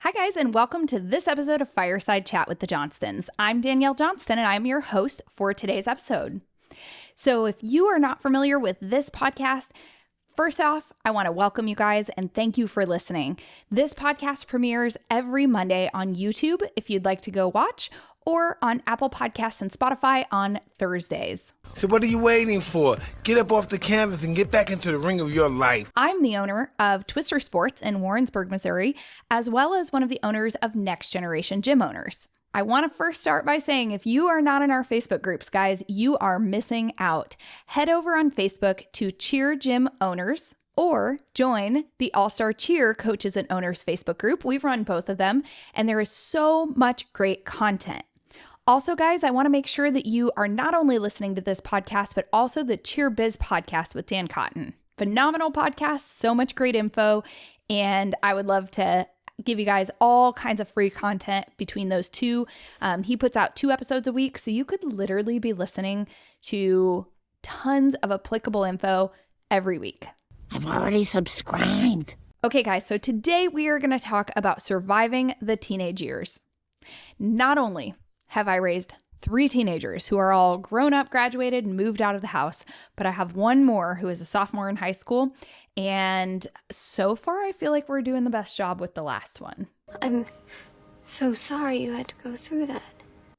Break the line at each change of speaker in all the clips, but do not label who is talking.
Hi guys, and welcome to this episode of Fireside Chat with the Johnstons. I'm Danielle Johnston, and I'm your host for today's episode. So if you are not familiar with this podcast, first off, I want to welcome you guys and thank you for listening. This podcast premieres every Monday on YouTube if you'd like to go watch, or on Apple Podcasts and Spotify on Thursdays.
So what are you waiting for? Get up off the canvas and get back into the ring of your life.
I'm the owner of Twister Sports in Warrensburg, Missouri, as well as one of the owners of Next Generation Gym Owners. I want to first start by saying if you are not in our Facebook groups, guys, you are missing out. Head over on Facebook to Cheer Gym Owners or join the All-Star Cheer Coaches and Owners Facebook group. We run both of them, and there is so much great content. Also, guys, I want to make sure that you are not only listening to this podcast, but also the Cheer Biz Podcast with Dan Cotton. Phenomenal podcast, so much great info, and I would love to give you guys all kinds of free content between those two. He puts out 2 episodes a week, so you could literally be listening to tons of applicable info every week.
I've already subscribed.
Okay, guys, so today we are going to talk about surviving the teenage years. Not only have I raised 3 teenagers who are all grown up, graduated, and moved out of the house, but I have one more who is a sophomore in high school, and so far I feel like we're doing the best job with the last one.
I'm so sorry you had to go through that.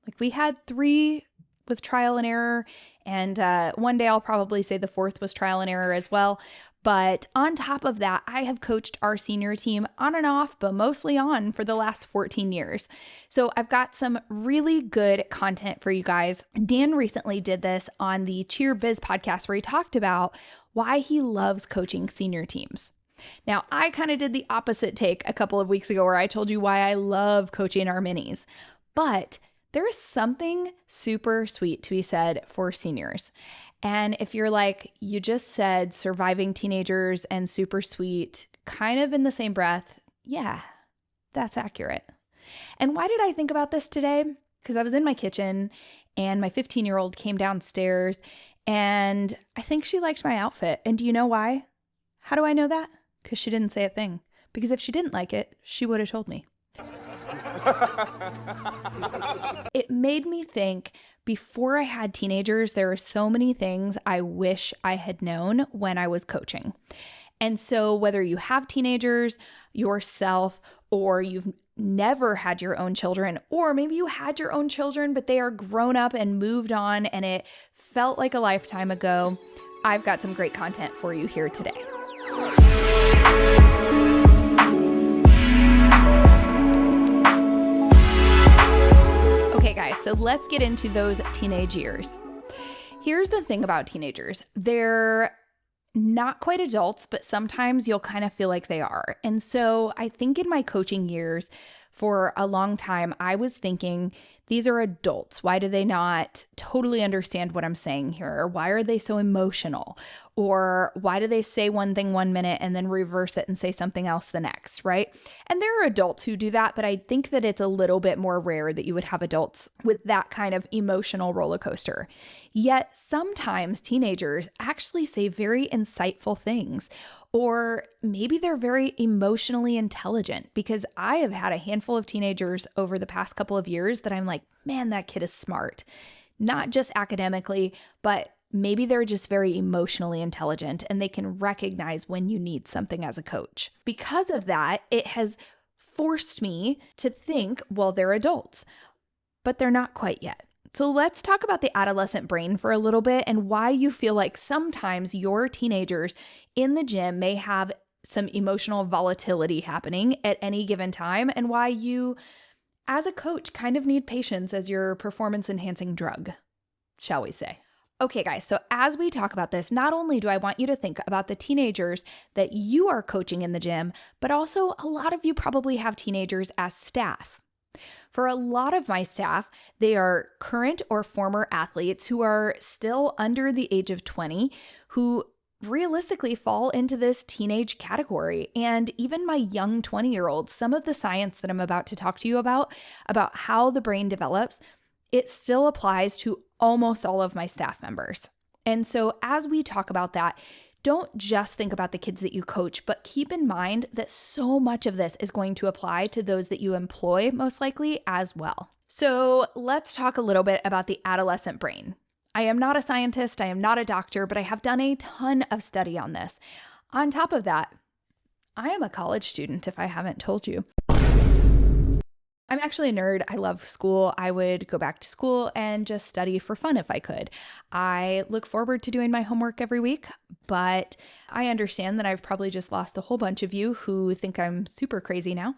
Like, we had 3 with trial and error, and one day I'll probably say the 4th was trial and error as well. But on top of that, I have coached our senior team on and off, but mostly on for the last 14 years. So I've got some really good content for you guys. Dan recently did this on the Cheer Biz podcast where he talked about why he loves coaching senior teams. Now, I kind of did the opposite take a couple of weeks ago where I told you why I love coaching our minis. But there is something super sweet to be said for seniors. And if you're like, you just said surviving teenagers and super sweet, kind of in the same breath, yeah, that's accurate. And why did I think about this today? Because I was in my kitchen and my 15-year-old came downstairs and I think she liked my outfit. And do you know why? How do I know that? Because she didn't say a thing. Because if she didn't like it, she would have told me. It made me think, before I had teenagers, there are so many things I wish I had known when I was coaching. And so whether you have teenagers yourself, or you've never had your own children, or maybe you had your own children, but they are grown up and moved on and it felt like a lifetime ago, I've got some great content for you here today. Okay, guys, so let's get into those teenage years. Here's the thing about teenagers. They're not quite adults, but sometimes you'll kind of feel like they are. And so I think in my coaching years, for a long time, I was thinking, these are adults. Why do they not totally understand what I'm saying here? Or why are they so emotional? Or why do they say one thing one minute and then reverse it and say something else the next, right? And there are adults who do that, but I think that it's a little bit more rare that you would have adults with that kind of emotional roller coaster. Yet sometimes teenagers actually say very insightful things. Or maybe they're very emotionally intelligent, because I have had a handful of teenagers over the past couple of years that I'm like, man, that kid is smart. Not just academically, but maybe they're just very emotionally intelligent and they can recognize when you need something as a coach. Because of that, it has forced me to think, well, they're adults, but they're not quite yet. So let's talk about the adolescent brain for a little bit and why you feel like sometimes your teenagers in the gym may have some emotional volatility happening at any given time, and why you, as a coach, kind of need patience as your performance-enhancing drug, shall we say. Okay, guys, so as we talk about this, not only do I want you to think about the teenagers that you are coaching in the gym, but also a lot of you probably have teenagers as staff. For a lot of my staff, they are current or former athletes who are still under the age of 20, who realistically fall into this teenage category. And even my young 20-year-olds, some of the science that I'm about to talk to you about how the brain develops, it still applies to almost all of my staff members. And so as we talk about that, don't just think about the kids that you coach, but keep in mind that so much of this is going to apply to those that you employ, most likely as well. So let's talk a little bit about the adolescent brain. I am not a scientist, I am not a doctor, but I have done a ton of study on this. On top of that, I am a college student, if I haven't told you. I'm actually a nerd. I love school. I would go back to school and just study for fun if I could. I look forward to doing my homework every week, but I understand that I've probably just lost a whole bunch of you who think I'm super crazy now.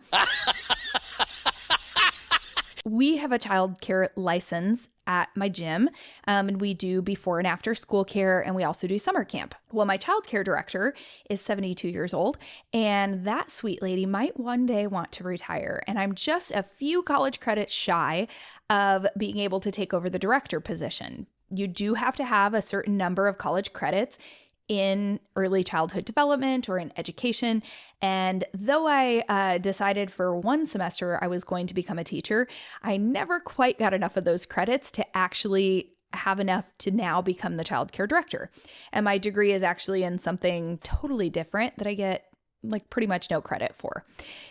We have a child care license at my gym, and we do before and after school care, and we also do summer camp. Well, my child care director is 72 years old, and that sweet lady might one day want to retire, and I'm just a few college credits shy of being able to take over the director position. You do have to have a certain number of college credits in early childhood development or in education. And though I decided for one semester I was going to become a teacher, I never quite got enough of those credits to actually have enough to now become the child care director. And my degree is actually in something totally different that I get like pretty much no credit for.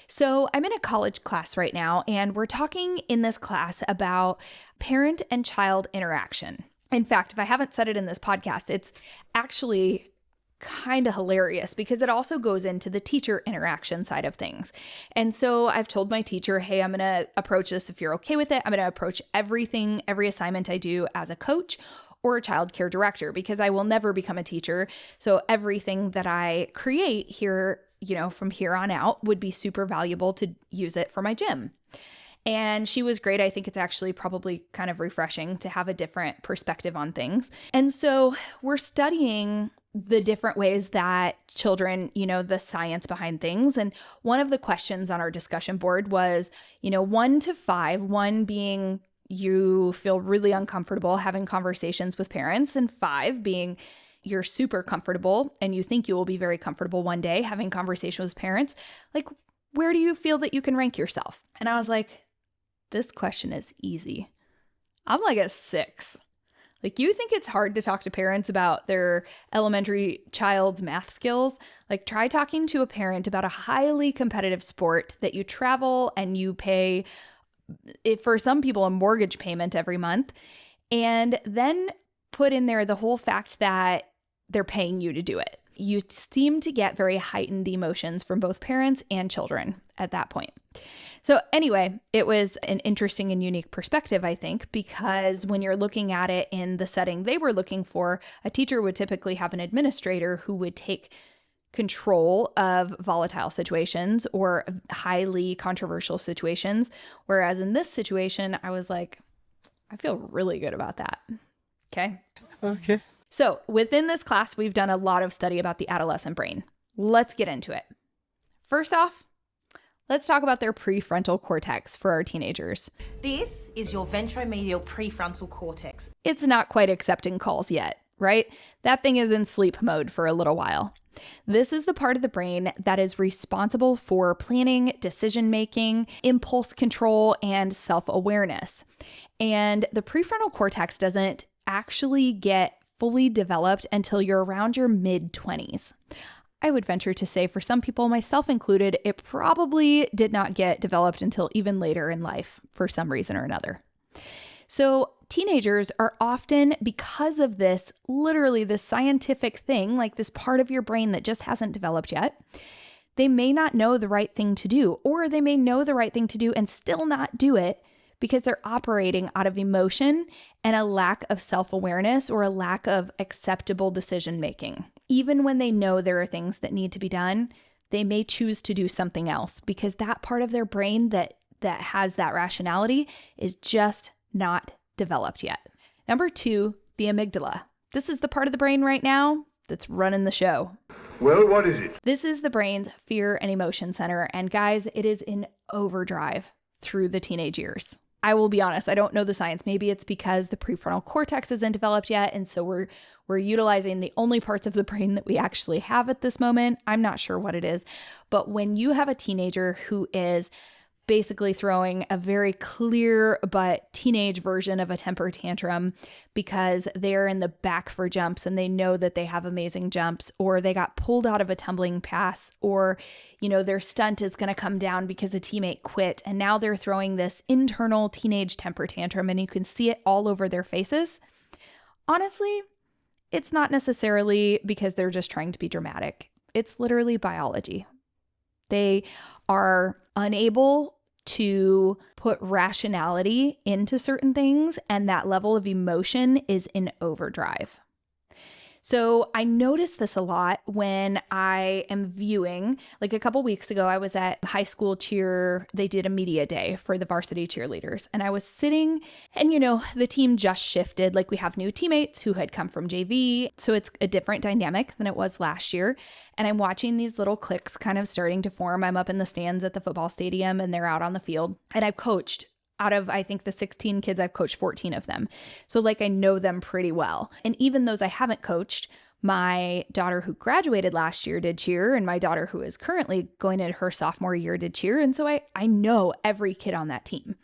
So I'm in a college class right now, and we're talking in this class about parent and child interaction. In fact, if I haven't said it in this podcast, it's actually kind of hilarious because it also goes into the teacher interaction side of things. And so I've told my teacher, hey, I'm going to approach this if you're okay with it. I'm going to approach every assignment I do as a coach or a child care director because I will never become a teacher. So everything that I create here, from here on out would be super valuable to use it for my gym. And she was great. I think it's actually probably kind of refreshing to have a different perspective on things. And so we're studying the different ways that children, the science behind things. And one of the questions on our discussion board was, 1 to 5, 1 being you feel really uncomfortable having conversations with parents, and 5 being you're super comfortable and you think you will be very comfortable one day having conversations with parents. Like, where do you feel that you can rank yourself? And I was like, this question is easy. I'm like a 6. Like, you think it's hard to talk to parents about their elementary child's math skills? Like, try talking to a parent about a highly competitive sport that you travel and you pay, for some people, a mortgage payment every month, and then put in there the whole fact that they're paying you to do it. You seem to get very heightened emotions from both parents and children at that point. So anyway, it was an interesting and unique perspective, I think, because when you're looking at it in the setting they were looking for, a teacher would typically have an administrator who would take control of volatile situations or highly controversial situations. Whereas in this situation, I was like, I feel really good about that. Okay. So within this class, we've done a lot of study about the adolescent brain. Let's get into it. First off, let's talk about their prefrontal cortex for our teenagers.
This is your ventromedial prefrontal cortex.
It's not quite accepting calls yet, right? That thing is in sleep mode for a little while. This is the part of the brain that is responsible for planning, decision-making, impulse control, and self-awareness. And the prefrontal cortex doesn't actually get fully developed until you're around your mid-20s. I would venture to say for some people, myself included, it probably did not get developed until even later in life for some reason or another. So teenagers are often, because of this, literally this scientific thing, like this part of your brain that just hasn't developed yet, they may not know the right thing to do, or they may know the right thing to do and still not do it because they're operating out of emotion and a lack of self-awareness or a lack of acceptable decision-making. Even when they know there are things that need to be done, they may choose to do something else because that part of their brain that has that rationality is just not developed yet. Number 2, the amygdala. This is the part of the brain right now that's running the show.
Well, what is it?
This is the brain's fear and emotion center. And guys, it is in overdrive through the teenage years. I will be honest, I don't know the science. Maybe it's because the prefrontal cortex isn't developed yet. And so we're utilizing the only parts of the brain that we actually have at this moment. I'm not sure what it is. But when you have a teenager who is basically throwing a very clear but teenage version of a temper tantrum because they're in the back for jumps and they know that they have amazing jumps, or they got pulled out of a tumbling pass, or, their stunt is going to come down because a teammate quit. And now they're throwing this internal teenage temper tantrum and you can see it all over their faces. Honestly, it's not necessarily because they're just trying to be dramatic. It's literally biology. They are unable to put rationality into certain things, and that level of emotion is in overdrive. So I notice this a lot when I am viewing, like a couple weeks ago, I was at high school cheer. They did a media day for the varsity cheerleaders. And I was sitting and, the team just shifted. Like we have new teammates who had come from JV. So it's a different dynamic than it was last year. And I'm watching these little cliques kind of starting to form. I'm up in the stands at the football stadium and they're out on the field. And I've coached. Out of, I think, the 16 kids, I've coached 14 of them. So I know them pretty well. And even those I haven't coached, my daughter who graduated last year did cheer, and my daughter who is currently going into her sophomore year did cheer. And so I know every kid on that team.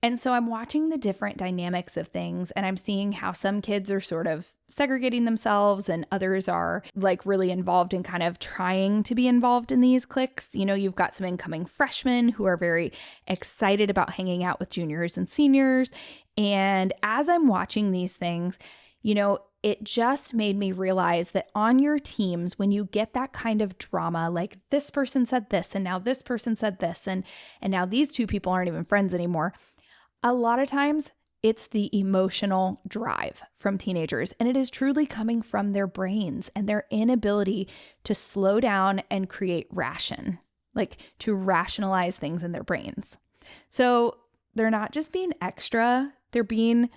And so I'm watching the different dynamics of things, and I'm seeing how some kids are sort of segregating themselves and others are really involved in kind of trying to be involved in these cliques. You've got some incoming freshmen who are very excited about hanging out with juniors and seniors. And as I'm watching these things, it just made me realize that on your teams, when you get that kind of drama, like this person said this, and now this person said this, and now these two people aren't even friends anymore, a lot of times it's the emotional drive from teenagers, and it is truly coming from their brains and their inability to slow down and create ration, to rationalize things in their brains. So they're not just being extra, they're being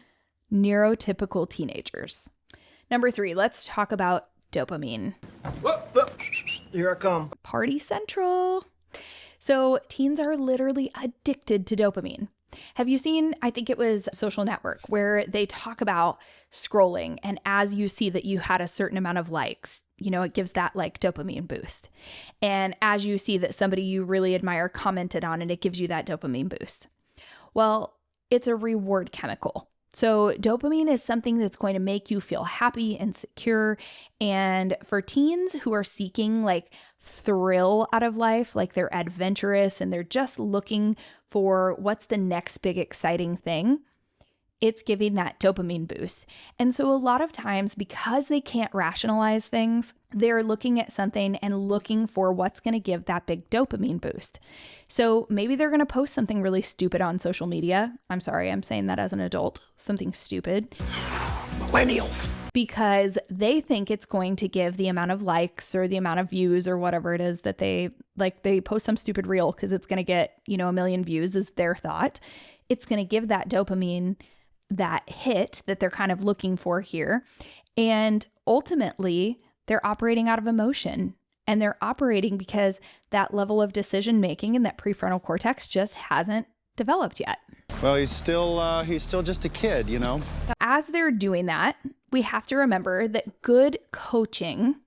neurotypical teenagers. Number 3, let's talk about dopamine.
Whoop. Here I come.
Party central. So teens are literally addicted to dopamine. Have you seen, I think it was Social Network, where they talk about scrolling, and as you see that you had a certain amount of likes, it gives that dopamine boost. And as you see that somebody you really admire commented on it, it gives you that dopamine boost. Well, it's a reward chemical. So dopamine is something that's going to make you feel happy and secure. And for teens who are seeking thrill out of life, they're adventurous and they're just looking for what's the next big exciting thing, it's giving that dopamine boost. And so a lot of times, because they can't rationalize things, they're looking at something and looking for what's going to give that big dopamine boost. So maybe they're going to post something really stupid on social media. I'm sorry, I'm saying that as an adult, something stupid.
Millennials.
Because they think it's going to give the amount of likes or the amount of views or whatever it is that they post some stupid reel because it's going to get, 1 million views is their thought. It's going to give that dopamine, that hit that they're kind of looking for here. And ultimately, they're operating out of emotion, and they're operating because that level of decision making in that prefrontal cortex just hasn't developed yet.
Well, he's still just a kid,
So as they're doing that, we have to remember that good coaching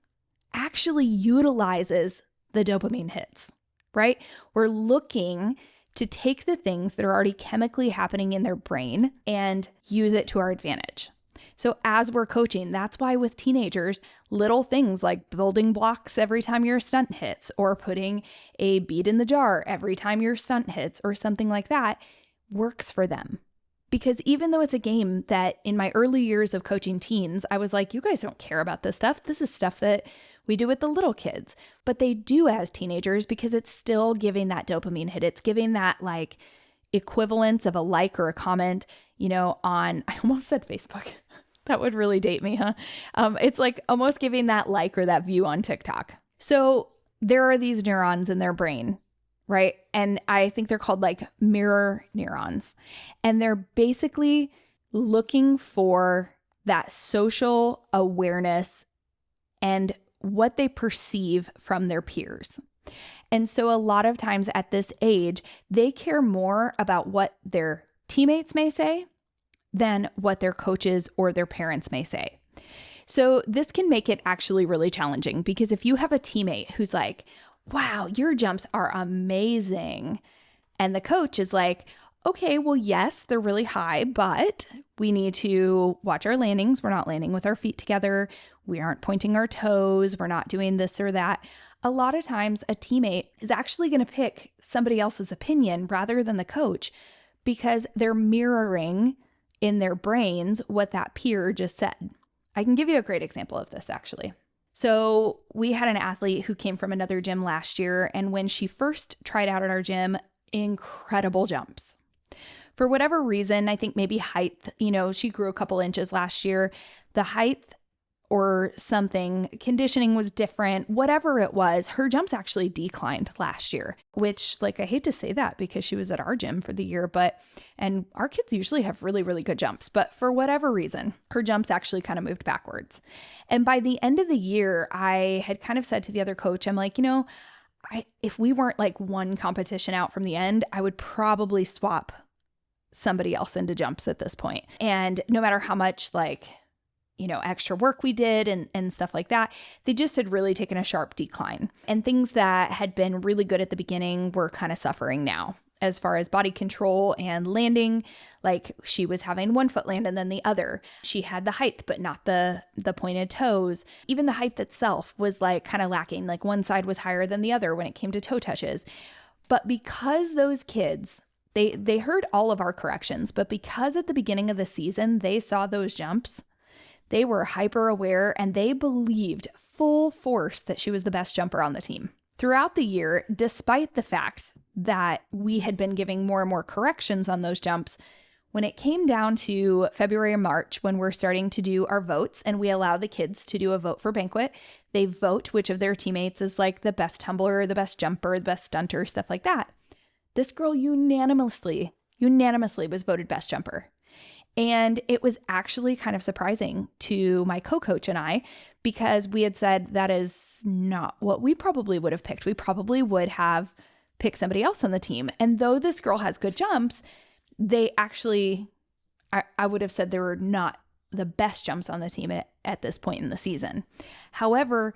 actually utilizes the dopamine hits, right? We're looking to take the things that are already chemically happening in their brain and use it to our advantage. So as we're coaching, that's why with teenagers, little things like building blocks every time your stunt hits, or putting a bead in the jar every time your stunt hits, or something like that, works for them. Because even though it's a game that in my early years of coaching teens, I was like, you guys don't care about this stuff. This is stuff that we do with the little kids. But they do as teenagers because it's still giving that dopamine hit. It's giving that equivalence of a like or a comment, on, I almost said Facebook. That would really date me, huh? It's almost giving that like or that view on TikTok. So there are these neurons in their brain, right? And I think they're called mirror neurons. And they're basically looking for that social awareness and what they perceive from their peers. And so a lot of times at this age, they care more about what their teammates may say than what their coaches or their parents may say. So this can make it actually really challenging, because if you have a teammate who's like, wow, your jumps are amazing, And the coach is like, okay, well, yes, they're really high, but we need to watch our landings. We're not landing with our feet together. We aren't pointing our toes. We're not doing this or that. A lot of times a teammate is actually going to pick somebody else's opinion rather than the coach because they're mirroring in their brains what that peer just said. I can give you a great example of this, actually. So we had an athlete who came from another gym last year, and when she first tried out at our gym, incredible jumps. For whatever reason, I think maybe height, she grew a couple inches last year. The height or something, conditioning was different, whatever it was, her jumps actually declined last year, which I hate to say that because she was at our gym for the year, and our kids usually have really, really good jumps, but for whatever reason, her jumps actually kind of moved backwards. And by the end of the year, I had kind of said to the other coach, I'm like, if we weren't one competition out from the end, I would probably swap somebody else into jumps at this point. And no matter how much extra work we did and stuff like that, they just had really taken a sharp decline. And things that had been really good at the beginning were kind of suffering now. As far as body control and landing, she was having one foot land and then the other. She had the height, but not the pointed toes. Even the height itself was kind of lacking. One side was higher than the other when it came to toe touches. But because those kids, they heard all of our corrections, but because at the beginning of the season, they saw those jumps, they were hyper aware and they believed full force that she was the best jumper on the team. Throughout the year, despite the fact that we had been giving more and more corrections on those jumps, when it came down to February or March, when we're starting to do our votes and we allow the kids to do a vote for banquet, they vote which of their teammates is the best tumbler, the best jumper, the best stunter, stuff like that. This girl unanimously was voted best jumper. And it was actually kind of surprising to my co-coach and I, because we had said that is not what we probably would have picked. We probably would have picked somebody else on the team. And though this girl has good jumps, they actually, I would have said they were not the best jumps on the team at this point in the season. However,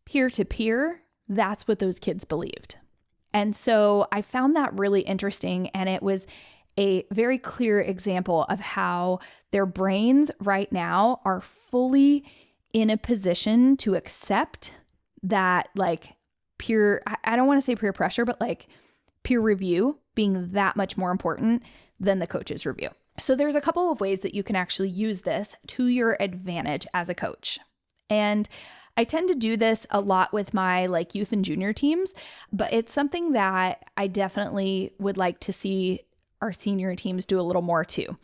peer to peer, that's what those kids believed. And so I found that really interesting. And it was a very clear example of how their brains right now are fully in a position to accept that peer, I don't want to say peer pressure, but peer review being that much more important than the coach's review. So there's a couple of ways that you can actually use this to your advantage as a coach. And I tend to do this a lot with my youth and junior teams, but it's something that I definitely would like to see our senior teams do a little more too.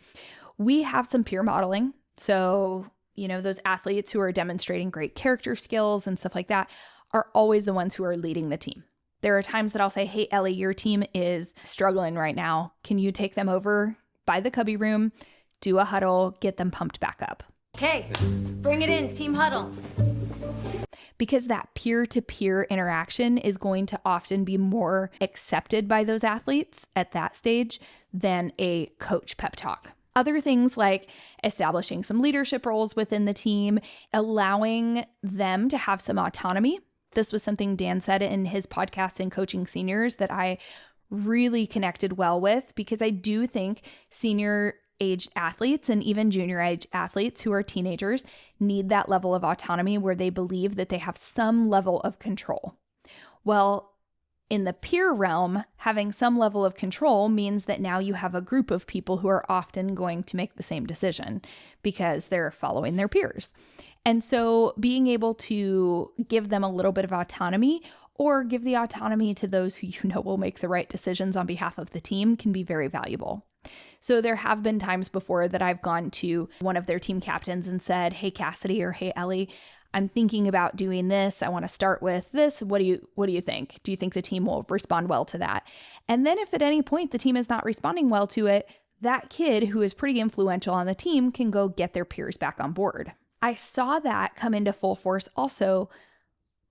We have some peer modeling. So, those athletes who are demonstrating great character skills and stuff like that are always the ones who are leading the team. There are times that I'll say, hey, Ellie, your team is struggling right now. Can you take them over by the cubby room, do a huddle, get them pumped back up?
Okay, bring it in, team huddle.
Because that peer-to-peer interaction is going to often be more accepted by those athletes at that stage than a coach pep talk. Other things like establishing some leadership roles within the team, allowing them to have some autonomy. This was something Dan said in his podcast in Coaching Seniors that I really connected well with, because I do think senior aged athletes and even junior age athletes who are teenagers need that level of autonomy where they believe that they have some level of control. Well, in the peer realm, having some level of control means that now you have a group of people who are often going to make the same decision because they're following their peers. And so being able to give them a little bit of autonomy, or give the autonomy to those who will make the right decisions on behalf of the team, can be very valuable. So there have been times before that I've gone to one of their team captains and said, hey, Cassidy, or hey, Ellie, I'm thinking about doing this. I want to start with this. What do you think? Do you think the team will respond well to that? And then if at any point the team is not responding well to it, that kid who is pretty influential on the team can go get their peers back on board. I saw that come into full force also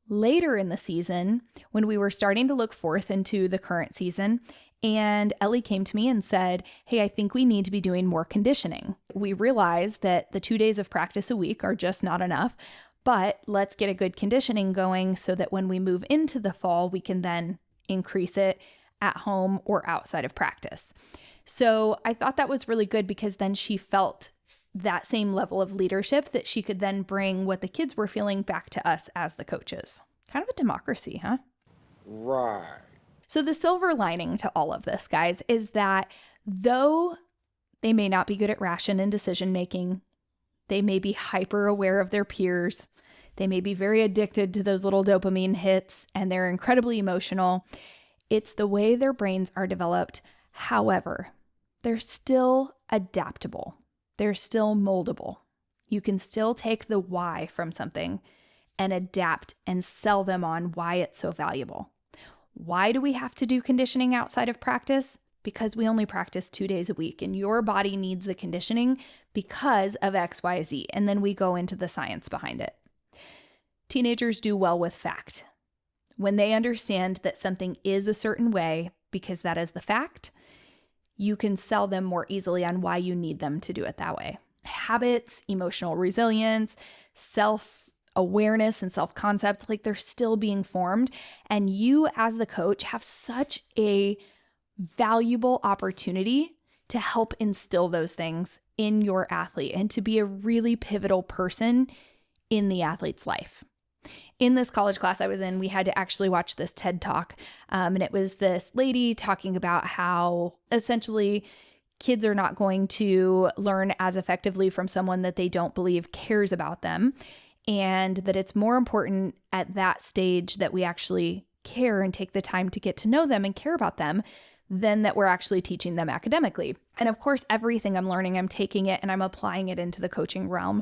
later in the season when we were starting to look forth into the current season. And Ellie came to me and said, hey, I think we need to be doing more conditioning. We realize that the 2 days of practice a week are just not enough, but let's get a good conditioning going so that when we move into the fall, we can then increase it at home or outside of practice. So I thought that was really good because then she felt that same level of leadership that she could then bring what the kids were feeling back to us as the coaches. Kind of a democracy, huh?
Right.
So the silver lining to all of this, guys, is that though they may not be good at ration and decision making, they may be hyper aware of their peers, they may be very addicted to those little dopamine hits, and they're incredibly emotional. It's the way their brains are developed. However, they're still adaptable. They're still moldable. You can still take the why from something and adapt and sell them on why it's so valuable. Why do we have to do conditioning outside of practice? Because we only practice 2 days a week and your body needs the conditioning because of X, Y, Z. And then we go into the science behind it. Teenagers do well with fact. When they understand that something is a certain way because that is the fact, you can sell them more easily on why you need them to do it that way. Habits, emotional resilience, self-awareness and self-concept, like they're still being formed. And you as the coach have such a valuable opportunity to help instill those things in your athlete and to be a really pivotal person in the athlete's life. In this college class I was in, we had to actually watch this TED Talk, and it was this lady talking about how essentially kids are not going to learn as effectively from someone that they don't believe cares about them, and that it's more important at that stage that we actually care and take the time to get to know them and care about them than that we're actually teaching them academically. And of course, everything I'm learning, I'm taking it and I'm applying it into the coaching realm.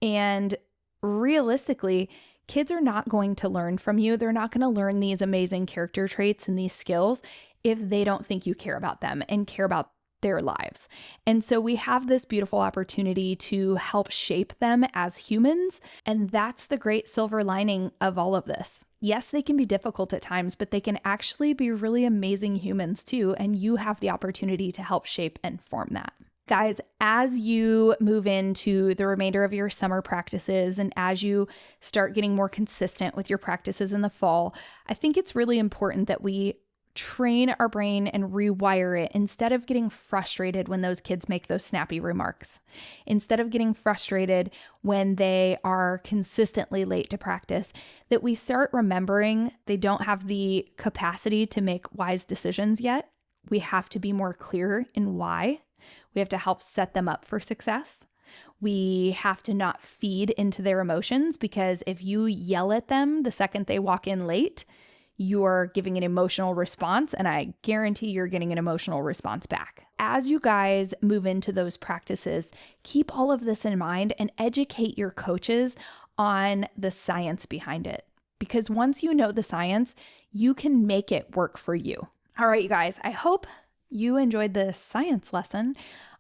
And realistically, kids are not going to learn from you. They're not going to learn these amazing character traits and these skills if they don't think you care about them and care about their lives. And so we have this beautiful opportunity to help shape them as humans. And that's the great silver lining of all of this. Yes, they can be difficult at times, but they can actually be really amazing humans too. And you have the opportunity to help shape and form that. Guys, as you move into the remainder of your summer practices and as you start getting more consistent with your practices in the fall, I think it's really important that we train our brain and rewire it instead of getting frustrated when those kids make those snappy remarks. Instead of getting frustrated when they are consistently late to practice, that we start remembering they don't have the capacity to make wise decisions yet. We have to be more clear in why. We have to help set them up for success. We have to not feed into their emotions, because if you yell at them the second they walk in late, you're giving an emotional response, and I guarantee you're getting an emotional response back. As you guys move into those practices, keep all of this in mind and educate your coaches on the science behind it. Because once you know the science, you can make it work for you. All right, you guys, I hope you enjoyed the science lesson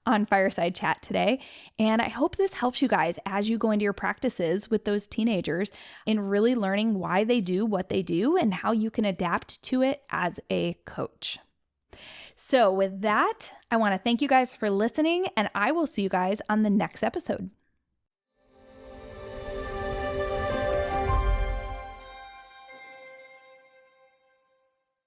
on Fireside Chat today. And I hope this helps you guys as you go into your practices with those teenagers in really learning why they do what they do and how you can adapt to it as a coach. So with that, I want to thank you guys for listening, and I will see you guys on the next episode.